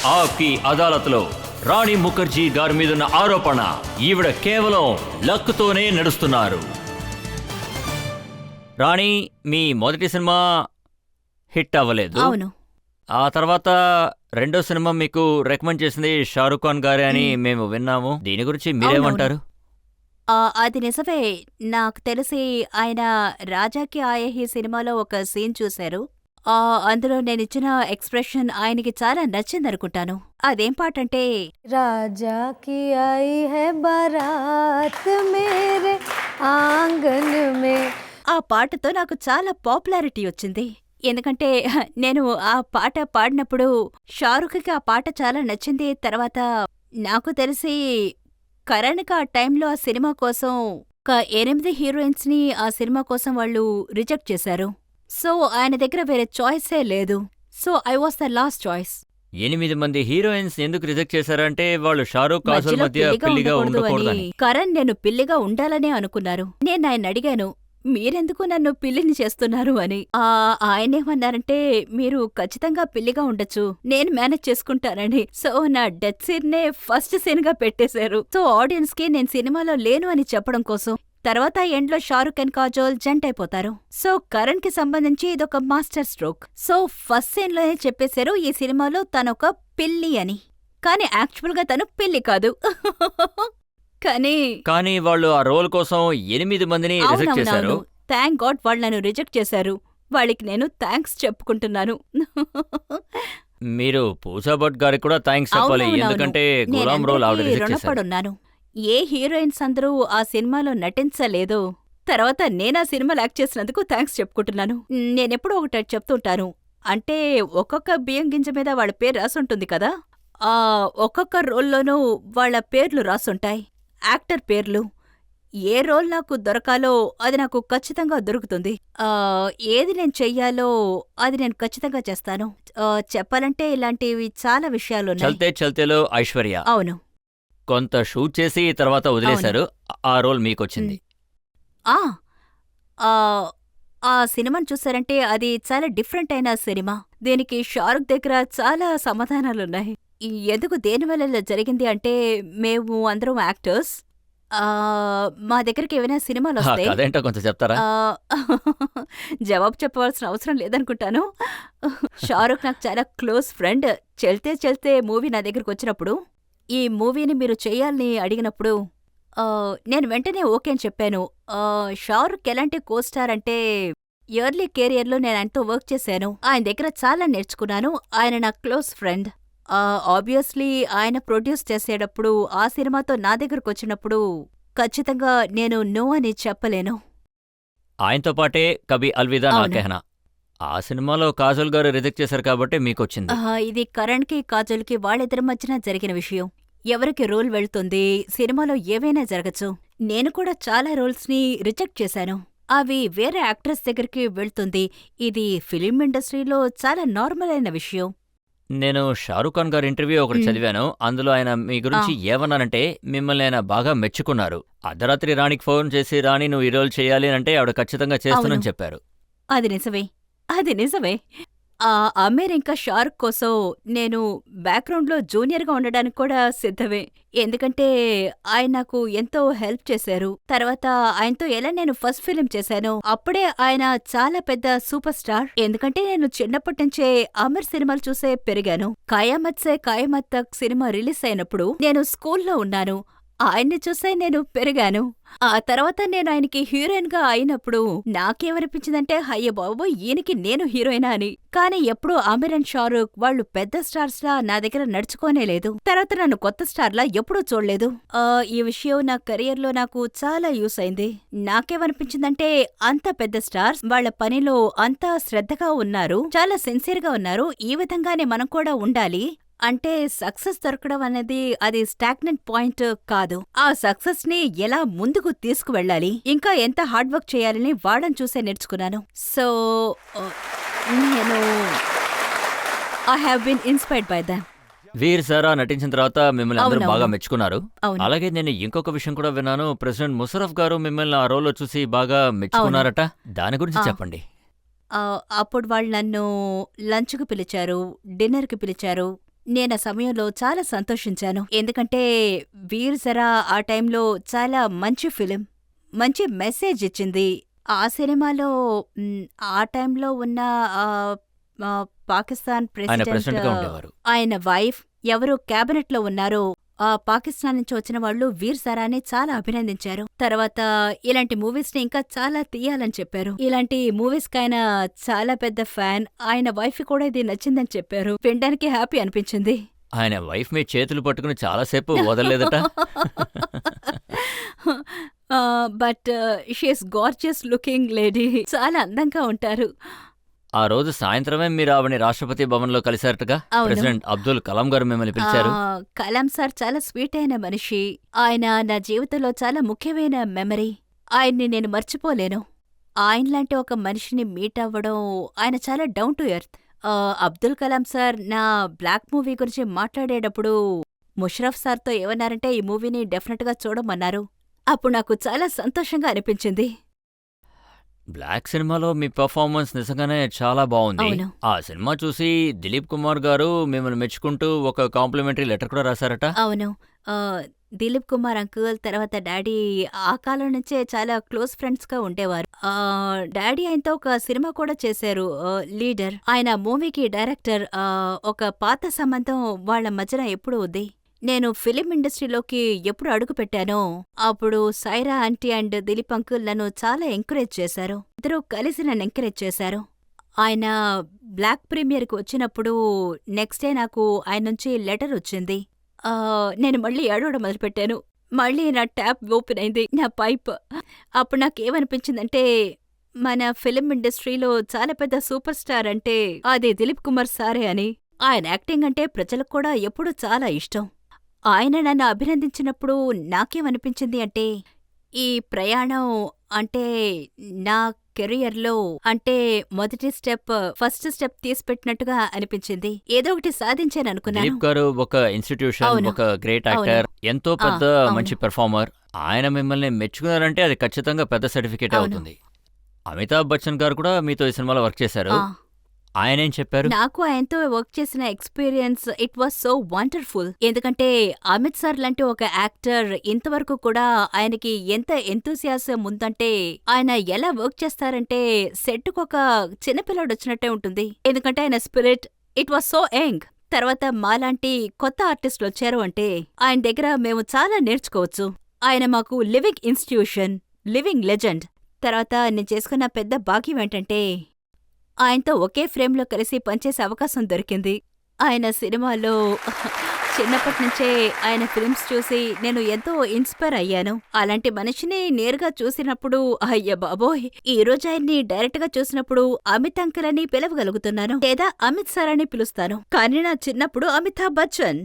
ఆప్కి అదాలత్లో రాణి ముఖర్జీ గారి మీదున్న ఆరోపణ ఈవిడ కేవలం లక్తోనే నడుస్తున్నారు. రాణి, మీ మొదటి సినిమా హిట్ అవ్వలేదు. అవును. ఆ తర్వాత రెండో సినిమా మీకు రికమెండ్ చేసింది షారూఖ్ ఖాన్ గారే అని మేము విన్నాము. దీని గురించి మీరేమంటారు? అది నిజమే. నాకు తెలిసి ఆయన రాజాకి ఆయహి సినిమాలో ఒక సీన్ చూశారు. అందులో నేనిచ్చిన ఎక్స్ప్రెషన్ ఆయనకి చాలా నచ్చిందనుకుంటాను. అదేం పాటంటే, రాజాకి ఆయి హై బారాత్ మేరే ఆంగన్ మే. ఆ పాటతో నాకు చాలా పాపులారిటీ వచ్చింది. ఎందుకంటే నేను ఆ పాట పాడినప్పుడు షారుఖ్కి ఆ పాట చాలా నచ్చింది. తర్వాత నాకు తెలిసి కరణ్కి ఆ టైంలో ఆ సినిమా కోసం ఒక 8 హీరోయిన్స్ని ఆ సినిమా కోసం వాళ్ళు రిజెక్ట్ చేశారు. సో ఆయన దగ్గర వేరే చాయిసే లేదు. So I was the last choice. 8 మంది హీరోయిన్స్ ఎందుకు రిజెక్ట్ చేశారంటే వాళ్ళు షారూఖ్ కాజల్ మధ్యలో మధ్య పిల్లిగా ఉండకూడదని. కరణ్ నేను పిల్లిగా ఉండాలనే అనుకున్నారు. నేను ఆయన అడిగాను, మీరెందుకు నన్ను పిల్లిని చేస్తున్నారు అని. ఆయనేమన్నారంటే, మీరు ఖచ్చితంగా పిల్లిగా ఉండొచ్చు, నేను మేనేజ్ చేసుకుంటానని. సో నా డెత్ సీన్ నే ఫస్ట్ సీన్ గా పెట్టేశారు. సో ఆడియన్స్ కి నేను సినిమాలో లేను అని చెప్పడం కోసం. తర్వాత ఎండ్లో షారుఖ్ అండ్ కాజోల్ జంటైపోతారు. సో కరణ్ కి సంబంధించి ఇదొక master stroke. So first scene లోనే చెప్పేశారు ఈ సినిమాలో తనొక పిల్లి అని. కానీ యాక్చువల్ గా తను పిల్లి కాదు. కానీ వాళ్ళు ఆ రోల్ కోసం 8 మందిని రిజెక్ట్ చేశారు. థ్యాంక్ గాడ్ వాళ్ళు నన్ను రిజెక్ట్ చేశారు. వాళ్ళకి నేను థ్యాంక్స్ చెప్పుకుంటున్నాను. మీరు పూజా భట్ గారికి కూడా థ్యాంక్స్ చెప్పాలి. ఎందుకంటే గులాం రోల్ ఆవిడ రిజెక్ట్ చేశారు. రుణపడున్నాను. ఏ హీరోయిన్స్ అందరూ ఆ సినిమాలో నటించలేదో తర్వాత నేనా సినిమాలో యాక్ట్ చేసినందుకు థ్యాంక్స్ చెప్పుకుంటున్నాను. నేనెప్పుడూ ఒకటి చెప్తుంటాను. అంటే ఒక్కొక్క బియ్యం గింజ మీద వాళ్ళ పేరు రాసుంటుంది కదా, ఒక్కొక్క రోల్లోనూ వాళ్ళ పేర్లు రాసుంటాయి, యాక్టర్ పేర్లు. ఏ రోల్ నాకు దొరకాలో అది నాకు ఖచ్చితంగా దొరుకుతుంది. ఏది నేను చెయ్యాలో అది నేను ఖచ్చితంగా చేస్తాను. చెప్పాలంటే ఇలాంటివి చాలా విషయాలున్నాయి. చల్తే చల్తేలో ఐశ్వర్య అవును, కొంత షూట్ చేసి తర్వాత వదిలేశారు. ఆ రోల్ మీకొచ్చింది. ఆ సినిమాను చూసారంటే అది చాలా డిఫరెంట్ అయిన సినిమా. దీనికి షారుఖ్ దగ్గర చాలా సమాధానాలున్నాయి. ఎందుకు దేనివల్ల ఇలా జరిగింది అంటే, మేము అందరం యాక్టర్స్. మా దగ్గరికి ఏమైనా సినిమాలు వస్తాయి. అదేంటో కొంచెం చెప్తారా? జవాబు చెప్పవలసిన అవసరం లేదనుకుంటాను. షారుఖ్ నాకు చాలా క్లోజ్ ఫ్రెండ్. చెల్తే చెల్తే మూవీ నా దగ్గరకు వచ్చినప్పుడు, ఈ మూవీని మీరు చెయ్యాలని అడిగినప్పుడు నేను వెంటనే ఓకే అని చెప్పాను. షారుఖ్ ఎలాంటి కోస్టార్ అంటే, ఎర్లీ కెరియర్లో నేను ఆయనతో వర్క్ చేశాను. ఆయన దగ్గర చాలా నేర్చుకున్నాను. ఆయన నా క్లోజ్ ఫ్రెండ్. ఆబ్వియస్లీ ఆయన ప్రొడ్యూస్ చేసేటప్పుడు ఆ సినిమాతో నా దగ్గరకు వచ్చినప్పుడు ఖచ్చితంగా నేను నో అని చెప్పలేను. ఆయనతో పాటే కభీ అల్విదా నా కెహనా, ఆ సినిమాలో కాజల్ గారు రిజెక్ట్ చేశారు కాబట్టి మీకొచ్చింది. ఇది కరణ్కి కాజల్కి వాళ్ళిద్దరి మధ్యన జరిగిన విషయం. ఎవరికి రోల్ వెళ్తుంది, సినిమాలో ఏవైనా జరగచ్చు. నేను కూడా చాలా రోల్స్ని రిజెక్ట్ చేశాను. అవి వేరే యాక్ట్రెస్ దగ్గరికి వెళ్తుంది. ఇది ఫిలిం ఇండస్ట్రీలో చాలా నార్మల్ అయిన విషయం. నేను షారూఖ్ ఖాన్ గారి ఇంటర్వ్యూ ఒకటి చదివాను. అందులో ఆయన మీ గురించి ఏమన్నారంటే, మిమ్మల్ని ఆయన బాగా మెచ్చుకున్నారు. అర్ధరాత్రి రాణికి ఫోన్ చేసి, రాణి నువ్వు ఈ రోల్ చేయాలి అంటే ఆవిడ ఖచ్చితంగా చేస్తానని చెప్పారు. అది నిజమే. అమీర్ ఇంకా షారుఖ్ కోసం నేను బ్యాక్గ్రౌండ్లో జూనియర్గా ఉండడానికి కూడా సిద్ధమే. ఎందుకంటే ఆయన నాకు ఎంతో హెల్ప్ చేశారు. తర్వాత ఆయనతో ఎలా నేను ఫస్ట్ ఫిలిం చేశాను, అప్పుడే ఆయన చాలా పెద్ద సూపర్ స్టార్. ఎందుకంటే నేను చిన్నప్పటి నుంచే అమీర్ సినిమాలు చూసే పెరిగాను. ఖయామత్ సే ఖయామత్ తక్ సినిమా రిలీజ్ అయినప్పుడు నేను స్కూల్లో ఉన్నాను. ఆయన్ని చూసే నేను పెరిగాను. ఆ తర్వాత నేను ఆయనకి హీరోయిన్ గా అయినప్పుడు నాకేమనిపించిందంటే, అయ్య బాబోయ్, ఈయనకి నేను హీరోయినా అని. కానీ ఎప్పుడూ ఆమిర్ అండ్ షారూఖ్ వాళ్ళు పెద్ద స్టార్స్ లా నా దగ్గర నడుచుకోనేలేదు. తర్వాత నన్ను కొత్త స్టార్ లా ఎప్పుడూ చూడలేదు. ఈ విషయం నా కెరియర్ లో నాకు చాలా యూస్ అయింది. నాకేమనిపించిందంటే, అంత పెద్ద స్టార్స్ వాళ్ళ పనిలో అంతా శ్రద్ధగా ఉన్నారు, చాలా సిన్సియర్ గా ఉన్నారు. ఈ విధంగానే మనం కూడా ఉండాలి. అంటే సక్సెస్ దొరకడం అనేది అది స్టాగ్నెంట్ పాయింట్ కాదు. ఆ సక్సెస్ ని ఎలా ముందుకు తీసుకువెళ్ళాలి, ఇంకా ఎంత హార్డ్ వర్క్ చేయాలని వాళ్ళని చూసే నేర్చుకున్నాను. సో నేను I have been inspired by them. Veer Zaara నటించిన తర్వాత మిమ్మల్ని అందరూ బాగా మెచ్చుకున్నారు. అవును. అలాగే నేను ఇంకొక విషయం కూడా విన్నాను, ప్రెసిడెంట్ ముషర్రఫ్ గారు మిమ్మల్ని ఆ రోల్లో చూసి బాగా మెచ్చుకున్నారట. దాని గురించి చెప్పండి. అప్పుడు వాళ్ళు నన్ను లంచ్కి పిలిచారు, డిన్నర్కి పిలిచారు. నేను ఆ సమయంలో చాలా సంతోషించాను. ఎందుకంటే వీర్ జరా ఆ టైంలో చాలా మంచి ఫిలిం, మంచి మెసేజ్ ఇచ్చింది. ఆ సినిమాలో ఆ టైంలో ఉన్న ఆహ్, పాకిస్తాన్ ఆయన ప్రెసిడెంట్ ప్రెసిడెంట్‌గా ఉండేవారు. ఆయన వైఫ్ ఎవరు క్యాబినెట్‌లో ఉన్నారో ఆ పాకిస్తాన్ నుంచి వచ్చిన వాళ్ళు వీర్ జరాని చాలా అభినందించారు. తర్వాత ఇలాంటి మూవీస్‌ని ఇంకా చాలా తీయాలని చెప్పారు. ఇలాంటి మూవీస్‌కి ఆయన చాలా పెద్ద ఫ్యాన్. ఆయన వైఫ్‌కి కూడా ఇది నచ్చిందని చెప్పారు. వినడానికి హ్యాపీ అనిపించింది. ఆయన వైఫ్ మీ చేతులు పట్టుకుని చాలా సేపు వదలలేదట? But she is gorgeous looking lady. చాలా అందంగా ఉంటారు. ఆ రోజు సాయంత్రమే మీరు ఆవిడని రాష్ట్రపతి భవన్‌లో కలిశారటగా? అవును. ప్రెసిడెంట్ అబ్దుల్ కలాం గారు మిమ్మల్ని పిలిచారు. కలాం సార్ చాలా స్వీట్ అయిన మనిషి. ఆయన నా జీవితంలో చాలా ముఖ్యమైన మెమరీ. ఆయన్ని నేను మర్చిపోలేను. ఆయనలాంటి ఒక మనిషిని మీట్ అవ్వడం, ఆయన చాలా down to earth. Abdul Kalam sir నా బ్లాక్ మూవీ గురించి మాట్లాడేటప్పుడు ముషరఫ్ సార్తో ఏమన్నారంటే ఈ మూవీని డెఫినెట్‌గా చూడమన్నారు. అప్పుడు నాకు చాలా సంతోషంగా అనిపించింది. బ్లాక్ సినిమాలో మీ పెర్ఫార్మన్స్ నిజంగానే చాలా బావుంది. అవును. ఆ సినిమా చూసి దిలీప్ కుమార్ గారు మిమ్మల్ని మెచ్చుకుంటూ ఒక కాంప్లిమెంటరీ లెటర్ కూడా రాశారట? అవును. దిలీప్ కుమార్ అంకుల్, తర్వాత డాడీ ఆ కాలం నుంచే చాలా క్లోజ్ ఫ్రెండ్స్‌గా ఉండేవారు. డాడీ ఆయనతో ఒక సినిమా కూడా చేశారు, లీడర్. ఆయన మూవీకి డైరెక్టర్. ఒక పాత సంబంధం వాళ్ళ మధ్యన ఎప్పుడూ ఉంది. నేను ఫిలిం ఇండస్ట్రీలోకి ఎప్పుడు అడుగుపెట్టానో అప్పుడు Saira aunty and Dilip uncle నన్ను చాలా ఎంకరేజ్ చేశారు. ఇద్దరూ కలిసి నన్ను ఎంకరేజ్ చేశారు. ఆయన బ్లాక్ ప్రీమియర్‌కి వచ్చినప్పుడు నెక్స్ట్ డే నాకు ఆయన నుంచి లెటర్ వచ్చింది. నేను మళ్ళీ ఏడవడం మొదలుపెట్టాను. మళ్ళీ నా ట్యాప్ ఓపెన్ అయింది, నా పైప్. అప్పుడు నాకేమనిపించిందంటే మన ఫిలిం ఇండస్ట్రీలో చాలా పెద్ద సూపర్ స్టార్ అంటే అది దిలీప్ కుమార్ సారే అని. ఆయన యాక్టింగ్ అంటే ప్రజలకు కూడా ఎప్పుడూ చాలా ఇష్టం. ఆయన నన్ను అభినందించినప్పుడు నాకేమనిపించింది అంటే ఈ ప్రయాణం అంటే నా కెరియర్‌లో అంటే ఫస్ట్ స్టెప్ తీసిపెట్టినట్టుగా అనిపించింది. ఏదో ఒకటి సాధించాననుకున్నాను. దిలీప్ గారు ఒక ఇన్‌స్టిట్యూషన్, అవును. ఒక గ్రేట్ అవును. యాక్టర్, ఎంతో పెద్ద అవును. మంచి పెర్ఫార్మర్. ఆయన మిమ్మల్ని మెచ్చుకున్నారంటే అది ఖచ్చితంగా పెద్ద సర్టిఫికేటే అవును. అవుతుంది. అమితాబ్ బచ్చన్ గారు కూడా మీతో ఈ సినిమాలో వర్క్ చేశారు. ఆ! ఆయనేం చెప్పారు? నాకు ఆయనతో వర్క్ చేసిన experience it was so wonderful. ఎందుకంటే అమిత్ సార్ లాంటి ఒక యాక్టర్ ఇంతవరకు కూడా ఆయనకి ఎంత ఎంతూసియాజం ఉందంటే ఆయన ఎలా వర్క్ చేస్తారంటే సెట్‌కొక చిన్న పిల్లోడొచ్చినట్టే ఉంటుంది. ఎందుకంటే ఆయన spirit it was so young. తర్వాత మాలాంటి కొత్త ఆర్టిస్టులొచ్చారు అంటే ఆయన దగ్గర మేము చాలా నేర్చుకోవచ్చు. ఆయన మాకు లివింగ్ ఇన్‌స్టిట్యూషన్, లివింగ్ లెజెండ్. తర్వాత నేను చేసుకున్న పెద్ద భాగ్యం ఏంటంటే ఆయనతో ఒకే ఫ్రేమ్‌లో కలిసి పనిచేసే అవకాశం దొరికింది. ఆయన సినిమాలో చిన్నప్పటినుంచే ఆయన ఫిల్మ్స్ చూసి నేను ఎంతో ఇన్‌స్పైర్ అయ్యాను. అలాంటి మనిషిని నేరుగా చూసినప్పుడు అయ్య బాబోయ్! ఈరోజు ఆయన్ని డైరెక్ట్‌గా చూసినప్పుడు అమిత్ అంకుల్ అని పిలవగలుగుతున్నాను, లేదా అమిత్ సార్ అని పిలుస్తాను. కానీ నా చిన్నప్పుడు అమితాబ్ బచ్చన్.